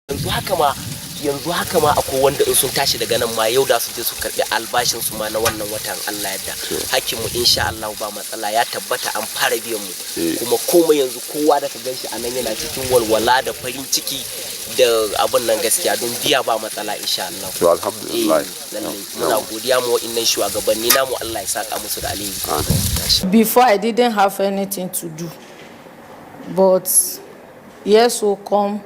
yanzu haka ma akwai wanda in sun tashi daga nan ma yau da su je su karbi albashin su ma na wannan watan Allah yadda hakkin mu insha Allah ba matsala ya tabbata an fara biyan mu kuma komai yanzu kowa da ka ganshi anan yana cikin walwala da farin ciki da abun nan gaskiya don biya ba matsala insha Allah to alhamdulillah muna godiya mu wa'annan shugabanni namu Allah ya saka musu da alheri. Before I didn't have anything to do, but yes will come,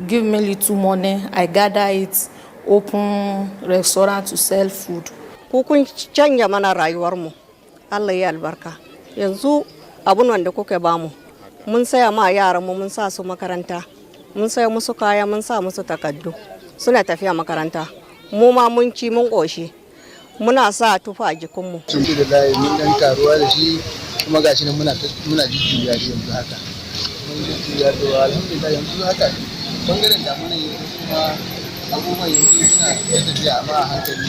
give me little money, I gather it, open restaurant to sell food. Ku kun canja mana rayuwar mu. Allah ya albarka. Yanzu abun wanda kuka ba mu. Mun saya ma yaran mu mun sa su makaranta. Mun saya musu kaya mun sa musu takaddu. Suna tafiya makaranta. Mu ma mun ci mun koshi. Muna sa tufa a jikin mu. Alhamdulillah mun dan karuwa da shi kuma gashi nan muna jijjiya yanzu haka. Mun jijjiya to alhamdulillah yanzu haka. Bangaren damunan yanzu kuma abubuwan yanzu suna tafiya amma a hankali.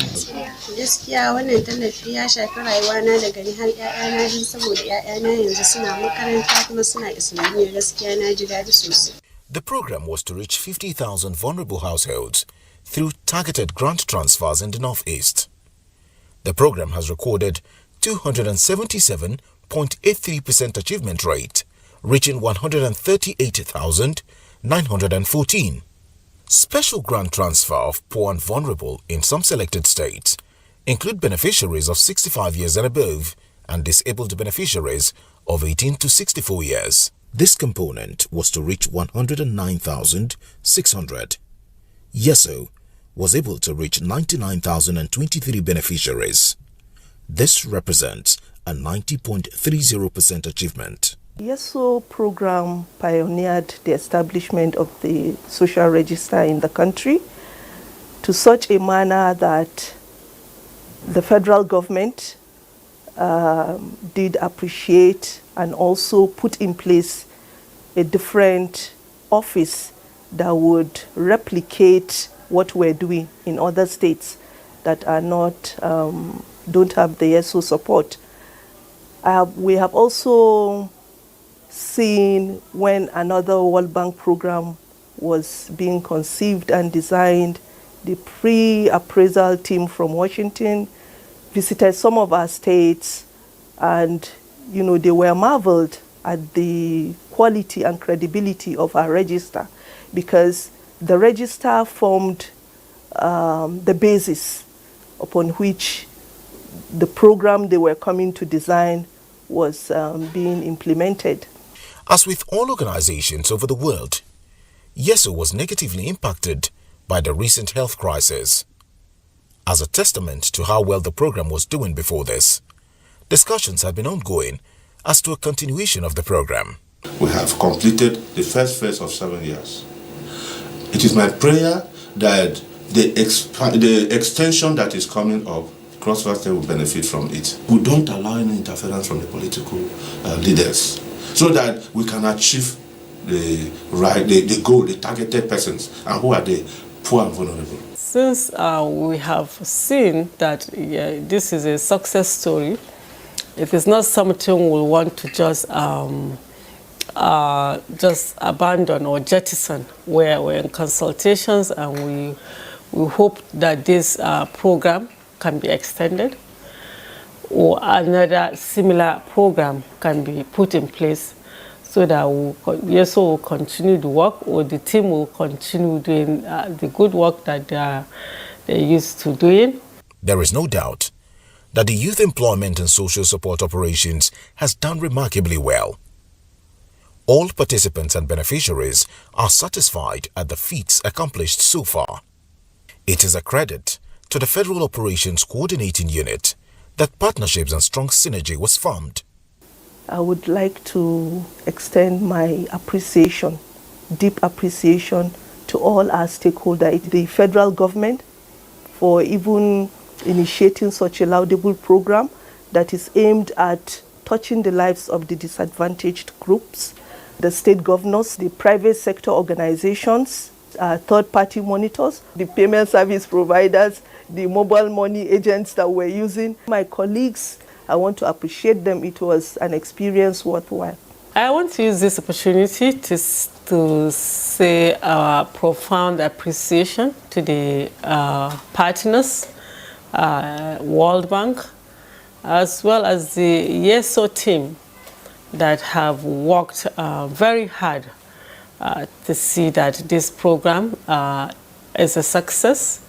Gaskiya wannan tallafi ya shafi rayuwana daga ni har ƴaƴana din saboda ƴaƴana yanzu suna makaranta kuma suna islamiyya gaskiya na ji daɗi sosai. The program was to reach 50,000 vulnerable households through targeted grant transfers in the Northeast. The program has recorded 277.83% achievement rate, reaching 138,914. Special grant transfer of poor and vulnerable in some selected states include beneficiaries of 65 years and above and disabled beneficiaries of 18 to 64 years. This component was to reach 109,600. Yeso was able to reach 99,023 beneficiaries. This represents a 90.30% achievement. Yeso program pioneered the establishment of the social register in the country to such a manner that the federal government did appreciate and also put in place a different office that would replicate what we're doing in other states that are not, don't have the Yeso support. We have also seen when another World Bank program was being conceived and designed, the pre-appraisal team from Washington visited some of our states and, you know, they were marveled at the quality and credibility of our register because the register formed the basis upon which the program they were coming to design was being implemented. As with all organizations over the world, Yeso was negatively impacted by the recent health crisis. As a testament to how well the program was doing before this, discussions have been ongoing as to a continuation of the program. We have completed the first phase of 7 years. It is my prayer that the extension that is coming up, Crossfire State will benefit from it. We don't allow any interference from the political leaders so that we can achieve the goal, the targeted persons, and who are the poor and vulnerable. Since we have seen that this is a success story, it is not something we want to just abandon or jettison. We're in consultations and we hope that this program can be extended or another similar program can be put in place so that Yeso will continue the work or the team will continue doing the good work that they're used to doing. There is no doubt that the Youth Employment and Social Support Operations has done remarkably well. All participants and beneficiaries are satisfied at the feats accomplished so far. It is a credit to the Federal Operations Coordinating Unit that partnerships and strong synergy was formed. I would like to extend my appreciation, deep appreciation to all our stakeholders, the federal government for even initiating such a laudable program that is aimed at touching the lives of the disadvantaged groups, the state governors, the private sector organizations, third-party monitors, the payment service providers, the mobile money agents that we're using. My colleagues, I want to appreciate them. It was an experience worthwhile. I want to use this opportunity to to say our profound appreciation to the partners, World Bank, as well as the YESO team that have worked very hard to see that this program is a success,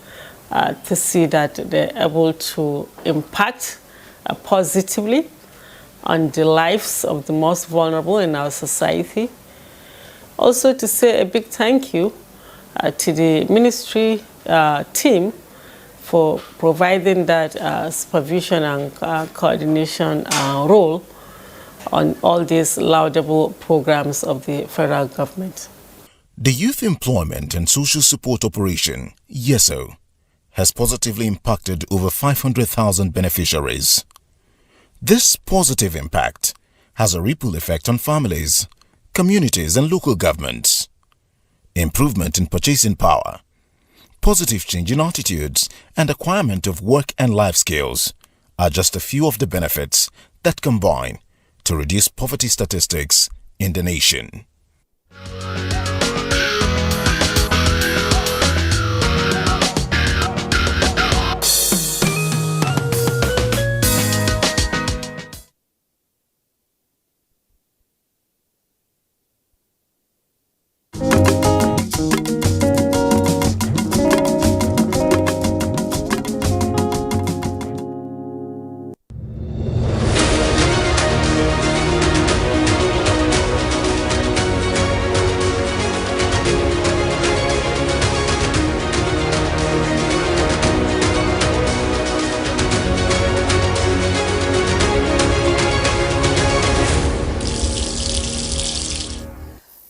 to see that they're able to impact positively on the lives of the most vulnerable in our society. Also to say a big thank you to the ministry team for providing that supervision and coordination role on all these laudable programs of the federal government. The Youth Employment and Social Support Operation, YESO, has positively impacted over 500,000 beneficiaries. This positive impact has a ripple effect on families, communities and local governments. Improvement in purchasing power, positive change in attitudes and acquirement of work and life skills are just a few of the benefits that combine to reduce poverty statistics in the nation.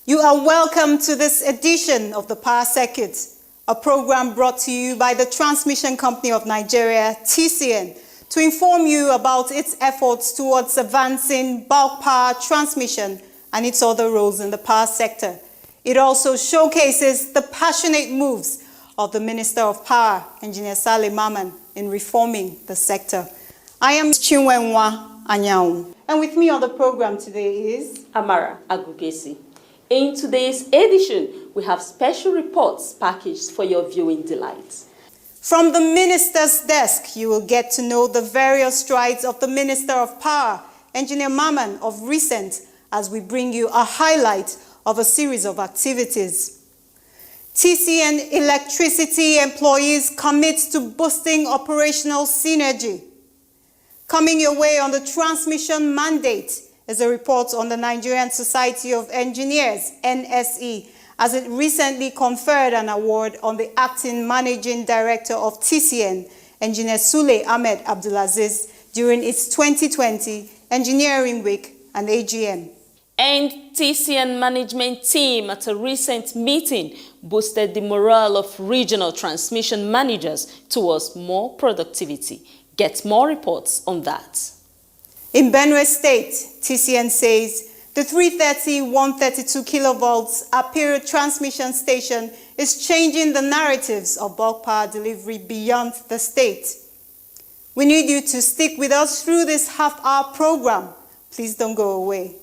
You are welcome to this edition of the Power Circuit, a program brought to you by the Transmission Company of Nigeria, TCN, to inform you about its efforts towards advancing bulk power transmission and its other roles in the power sector. It also showcases the passionate moves of the Minister of Power, Engineer Saleh Maman, in reforming the sector. I am Chinwenwa Anyao, and with me on the program today is Amara Agugesi. In today's edition, we have special reports packaged for your viewing delight. From the Minister's desk, you will get to know the various strides of the Minister of Power, Engineer Maman, of recent, as we bring you a highlight of a series of activities. TCN electricity employees commit to boosting operational synergy. Coming your way on the transmission mandate is a report on the Nigerian Society of Engineers, NSE, as it recently conferred an award on the acting managing director of TCN, Engineer Sule Ahmed Abdulaziz, during its 2020 Engineering Week and AGM. And TCN management team at a recent meeting boosted the morale of regional transmission managers towards more productivity. Get more reports on that. In Benue State, TCN says the 330-132 kilovolts Apiro transmission station is changing the narratives of bulk power delivery beyond the state. We need you to stick with us through this half-hour program. Please don't go away.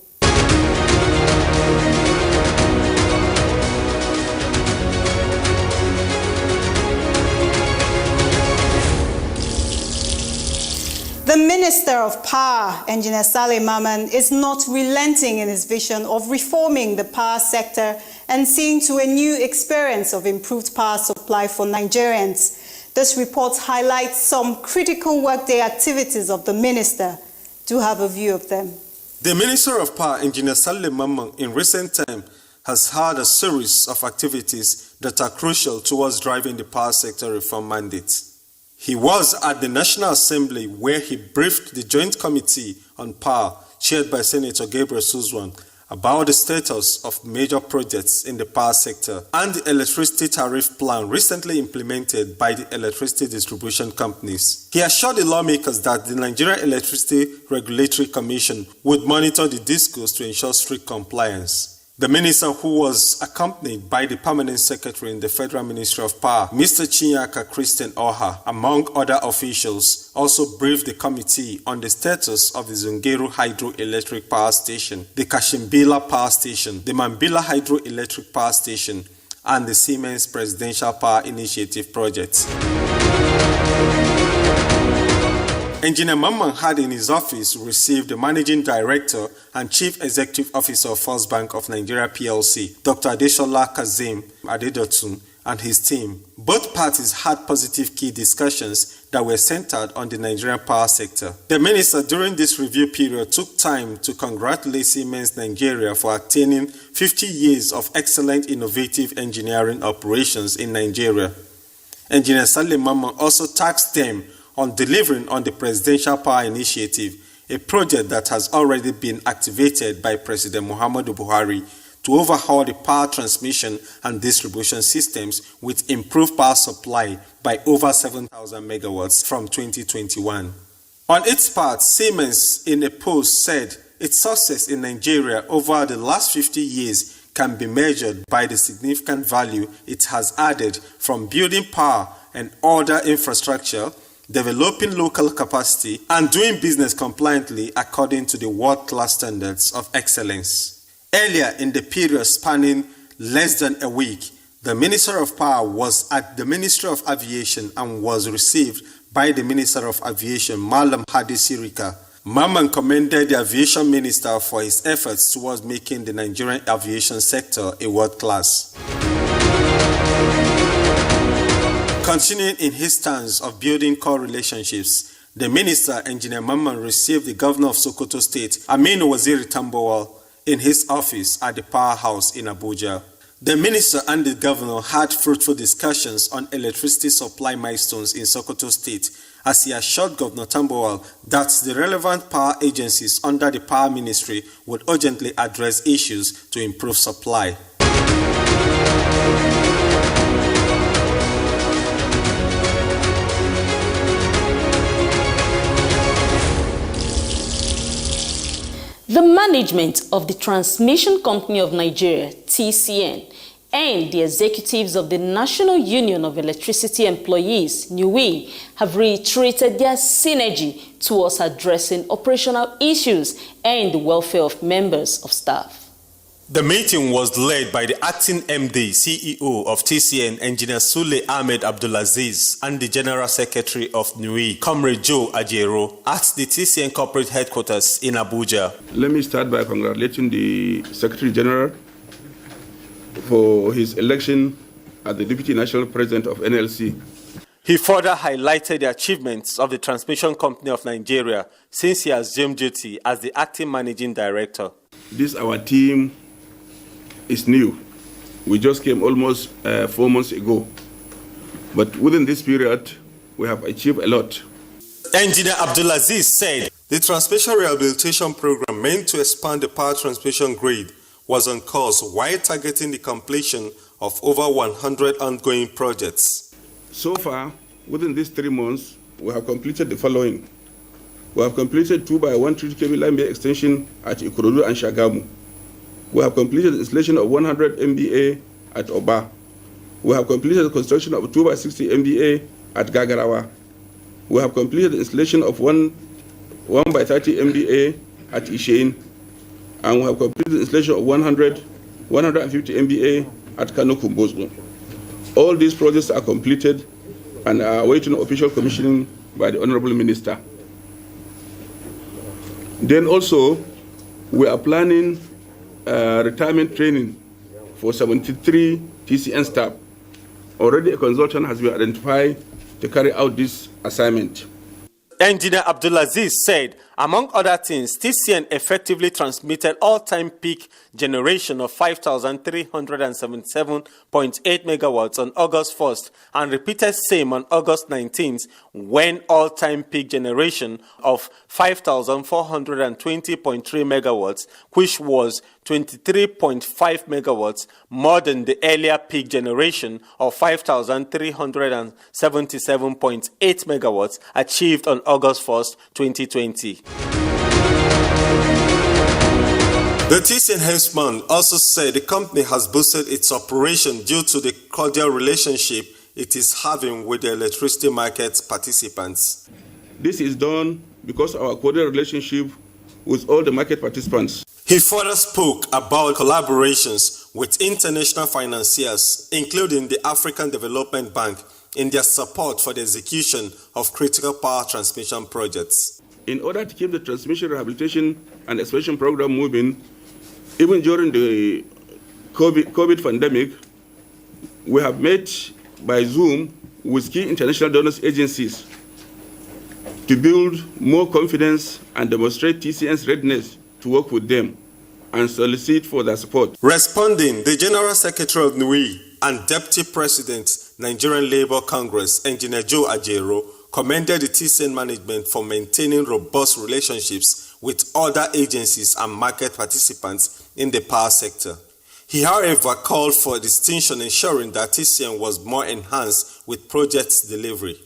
The Minister of Power, Engineer Saleh Maman, is not relenting in his vision of reforming the power sector and seeing to a new experience of improved power supply for Nigerians. This report highlights some critical workday activities of the minister. Do have a view of them. The Minister of Power, Engineer Saleh Maman, in recent time has had a series of activities that are crucial towards driving the power sector reform mandate. He was at the National Assembly where he briefed the Joint Committee on Power, chaired by Senator Gabriel Suzwan, about the status of major projects in the power sector and the electricity tariff plan recently implemented by the electricity distribution companies. He assured the lawmakers that the Nigeria Electricity Regulatory Commission would monitor the discourse to ensure strict compliance. The minister, who was accompanied by the permanent secretary in the Federal Ministry of Power, Mr. Chinyaka Christian Oha, among other officials, also briefed the committee on the status of the Zungeru Hydroelectric Power Station, the Kashimbila Power Station, the Mambila Hydroelectric Power Station, and the Siemens Presidential Power Initiative projects. Engineer Mamman had in his office received the Managing Director and Chief Executive Officer of First Bank of Nigeria PLC, Dr. Adeshola Kazim Adedotun, and his team. Both parties had positive key discussions that were centered on the Nigerian power sector. The minister during this review period took time to congratulate Siemens Nigeria for attaining 50 years of excellent innovative engineering operations in Nigeria. Engineer Salim Mamman also tasked them on delivering on the Presidential Power Initiative, a project that has already been activated by President Muhammadu Buhari to overhaul the power transmission and distribution systems with improved power supply by over 7,000 megawatts from 2021. On its part, Siemens, in a post, said its success in Nigeria over the last 50 years can be measured by the significant value it has added from building power and other infrastructure, developing local capacity, and doing business compliantly according to the world-class standards of excellence. Earlier in the period spanning less than a week, the Minister of Power was at the Ministry of Aviation and was received by the Minister of Aviation, Malam Hadi Sirika. Mamman commended the Aviation Minister for his efforts towards making the Nigerian aviation sector a world-class. Continuing in his stance of building core relationships, the Minister, Engineer Mamman, received the Governor of Sokoto State, Aminu Waziri Tambawal, in his office at the Power House in Abuja. The Minister and the Governor had fruitful discussions on electricity supply milestones in Sokoto State, as he assured Governor Tambawal that the relevant power agencies under the Power Ministry would urgently address issues to improve supply. The management of the Transmission Company of Nigeria, TCN, and the executives of the National Union of Electricity Employees, NUE, have reiterated their synergy towards addressing operational issues and the welfare of members of staff. The meeting was led by the acting MD, CEO of TCN, Engineer Sule Ahmed Abdulaziz, and the General Secretary of NUE, Comrade Joe Ajero, at the TCN corporate headquarters in Abuja. Let me start by congratulating the Secretary General for his election as the Deputy National President of NLC. He further highlighted the achievements of the Transmission Company of Nigeria since he assumed duty as the acting Managing Director. This our team is new. We just came almost 4 months ago. But within this period, we have achieved a lot. Engineer Abdulaziz said the transmission rehabilitation program meant to expand the power transmission grid was on course while targeting the completion of over 100 ongoing projects. So far, within these 3 months, we have completed the following. We have completed 2x130 kV line extension at Ikorodu and Shagamu. We have completed the installation of 100 MVA at Oba. We have completed the construction of 2x60 MVA at Gagarawa. We have completed the installation of 1x30 MVA at Ishain. And we have completed the installation of 150 MVA at Kanokumbozo. All these projects are completed and are awaiting official commissioning by the Honorable Minister. Then also, we are planning retirement training for 73 TCN staff. Already a consultant has been identified to carry out this assignment. Engineer Abdulaziz said, among other things, TCN effectively transmitted all-time peak generation of 5,377.8 megawatts on August 1st and repeated same on August 19th when all-time peak generation of 5,420.3 megawatts, which was 23.5 megawatts more than the earlier peak generation of 5,377.8 megawatts achieved on August 1st, 2020. The TCN henchman also said the company has boosted its operation due to the cordial relationship it is having with the electricity market participants. This is done because of our cordial relationship with all the market participants. He further spoke about collaborations with international financiers, including the African Development Bank, in their support for the execution of critical power transmission projects. In order to keep the transmission rehabilitation and expansion program moving, even during the COVID pandemic, we have met by Zoom with key international donors agencies to build more confidence and demonstrate TCN's readiness to work with them and solicit for their support. Responding, the General Secretary of NUI and Deputy President, Nigerian Labour Congress, Engineer Joe Ajero, commended the TCN management for maintaining robust relationships with other agencies and market participants in the power sector. He, however, called for distinction, ensuring that TCN was more enhanced with project delivery.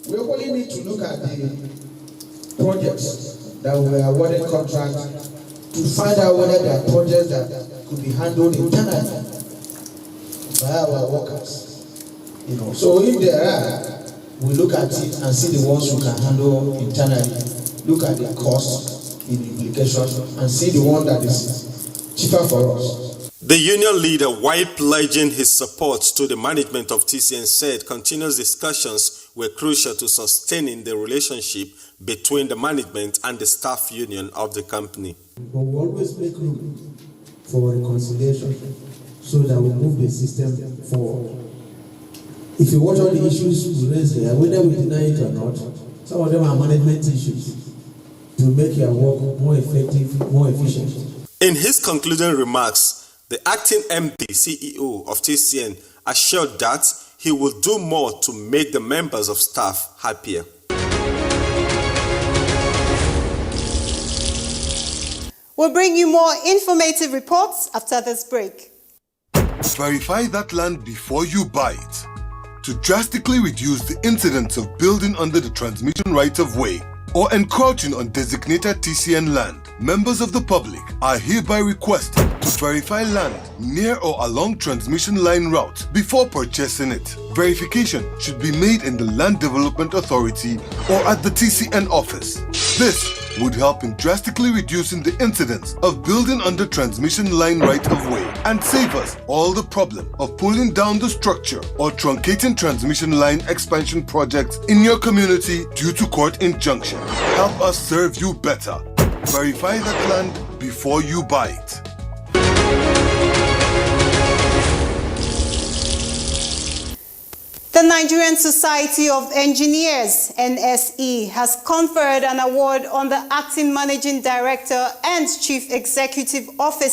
We only need to look at the projects that we were awarded contracts to find out whether there are projects that could be handled internally by our workers. So if there are, we look at it and see the ones we can handle internally, look at the cost, the implications, and see the one that is cheaper for us. The union leader, while pledging his support to the management of TCN, said continuous discussions were crucial to sustaining the relationship between the management and the staff union of the company. But we always make room for reconciliation so that we move the system forward. If you watch all the issues we raise here, whether we deny it or not, some of them are management issues to make your work more effective, more efficient. In his concluding remarks, the acting MD, CEO of TCN, assured that he will do more to make the members of staff happier. We'll bring you more informative reports after this break. Verify that land before you buy it. To drastically reduce the incidence of building under the transmission right-of-way or encroaching on designated TCN land, members of the public are hereby requested to verify land near or along transmission line route before purchasing it. Verification should be made in the Land Development Authority or at the TCN office. This would help in drastically reducing the incidence of building under transmission line right-of-way and save us all the problem of pulling down the structure or truncating transmission line expansion projects in your community due to court injunction. Help us serve you better. Verify that land before you buy it. The Nigerian Society of Engineers, NSE, has conferred an award on the Acting Managing Director and Chief Executive Officer